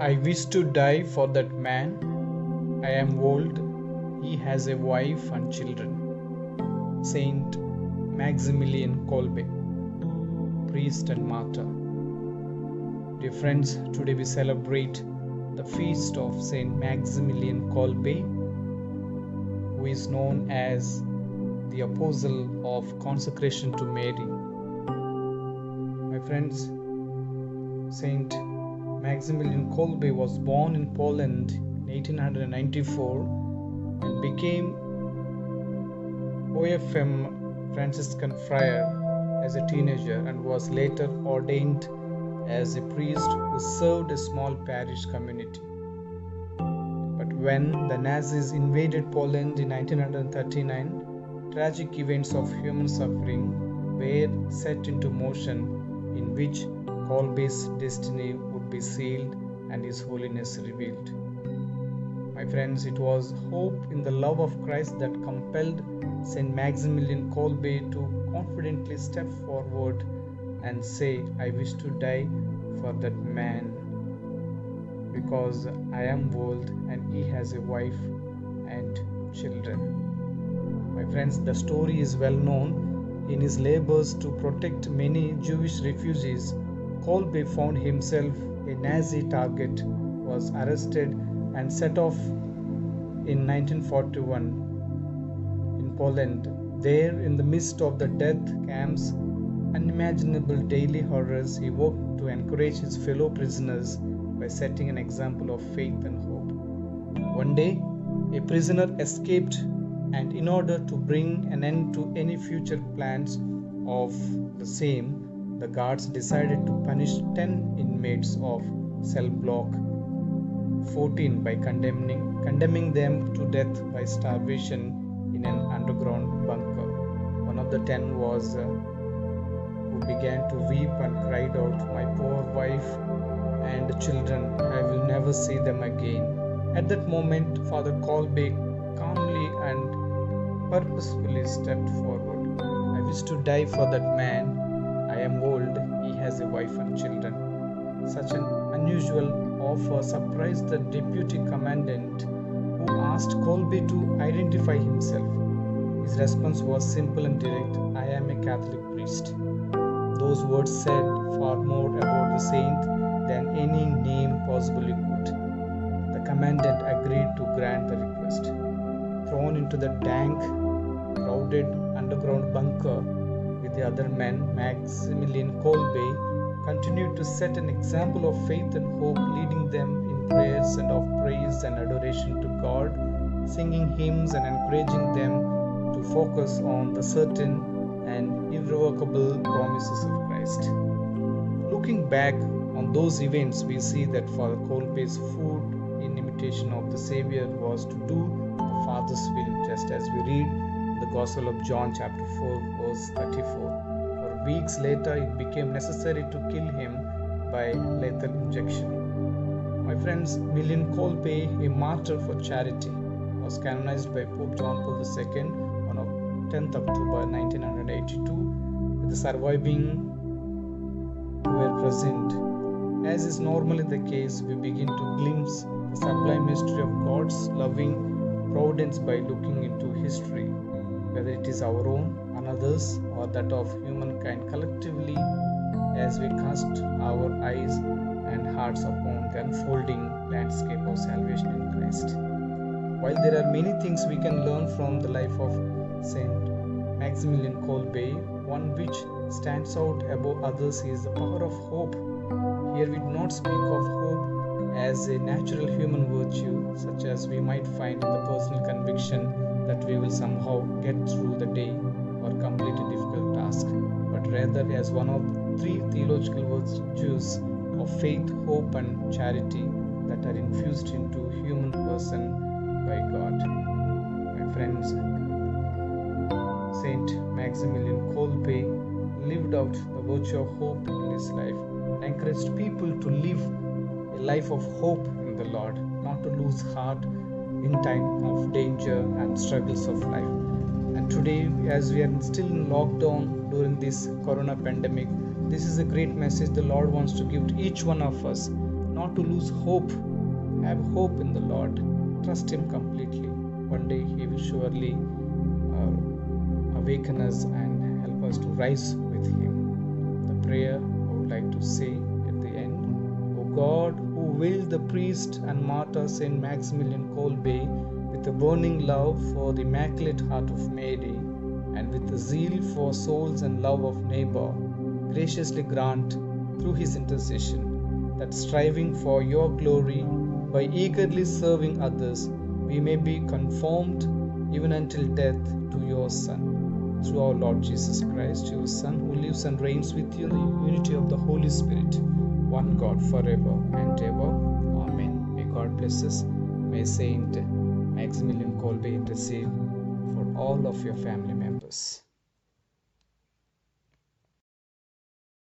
I wish to die for that man. I am old. He has a wife and children. Saint Maximilian Kolbe, priest and martyr. Dear friends, today we celebrate the feast of Saint Maximilian Kolbe, who is known as the apostle of consecration to Mary. My friends, Saint Maximilian Kolbe was born in Poland in 1894 and became OFM Franciscan friar as a teenager and was later ordained as a priest who served a small parish community. But when the Nazis invaded Poland in 1939, tragic events of human suffering were set into motion, in which Kolbe's destiny would be sealed and his holiness revealed. My friends, it was hope in the love of Christ that compelled Saint Maximilian Kolbe to confidently step forward and say, I wish to die for that man, because I am old and he has a wife and children. My friends, the story is well known. In his labors to protect many Jewish refugees, Kolbe found himself a Nazi target, was arrested and set off in 1941 in Poland. There, in the midst of the death camps, unimaginable daily horrors, he worked to encourage his fellow prisoners by setting an example of faith and hope. One day, a prisoner escaped, and in order to bring an end to any future plans of the same, the guards decided to punish 10 inmates of cell block 14 by condemning them to death by starvation in an underground bunker. One of the 10 was who began to weep and cried out, My poor wife and children, I will never see them again. At that moment, Father Kolbe calmly and purposefully stepped forward. I wish to die for that man. I am old. He has a wife and children. Such an unusual offer surprised the deputy commandant, who asked Kolbe to identify himself. His response was simple and direct, I am a Catholic priest. Those words said far more about the saint than any name possibly could. The commandant agreed to grant the request. Thrown into the dank, crowded underground bunker with the other men, Maximilian Kolbe continued to set an example of faith and hope, leading them in prayers and of praise and adoration to God, singing hymns and encouraging them to focus on the certain and irrevocable promises of Christ. Looking back on those events, we see that Father Kolbe's food in imitation of the Savior was to do the Father's will, just as we read in the Gospel of John chapter 4 verse 34. For weeks later, it became necessary to kill him by lethal injection. My friends, Millian Kolbe, a martyr for charity, was canonized by Pope John Paul II on 10th October 1982, with the surviving who were present. As is normally the case, we begin to glimpse the sublime mystery of God's loving providence by looking into history, whether it is our own, another's, or that of humankind collectively, as we cast our eyes and hearts upon the unfolding landscape of salvation in Christ. While there are many things we can learn from the life of Saint Maximilian Kolbe, one which stands out above others is the power of hope. Here we do not speak of hope as a natural human virtue, such as we might find in the personal conviction that we will somehow get through the day or complete a difficult task, but rather as one of three theological virtues of faith, hope, and charity that are infused into human person by God. My friends, Saint Maximilian Kolbe lived out the virtue of hope in his life and encouraged people to live a life of hope in the Lord, not to lose heart in time of danger and struggles of life. And today, as we are still in lockdown during this corona pandemic, this is a great message the Lord wants to give to each one of us, not to lose hope. Have hope in the Lord. Trust Him completely. One day He will surely awaken us and help us to rise with Him. The prayer I would like to say at the end: O God, who willed the priest and martyr Saint Maximilian Kolbe with a burning love for the Immaculate Heart of Mary, and with a zeal for souls and love of neighbor, graciously grant, through his intercession, that striving for your glory, by eagerly serving others, we may be conformed even until death to your Son. Through our Lord Jesus Christ, your Son, who lives and reigns with you in the unity of the Holy Spirit, one God, forever and ever. Amen. May God bless us. May Saint Maximilian Kolbe intercede for all of your family members.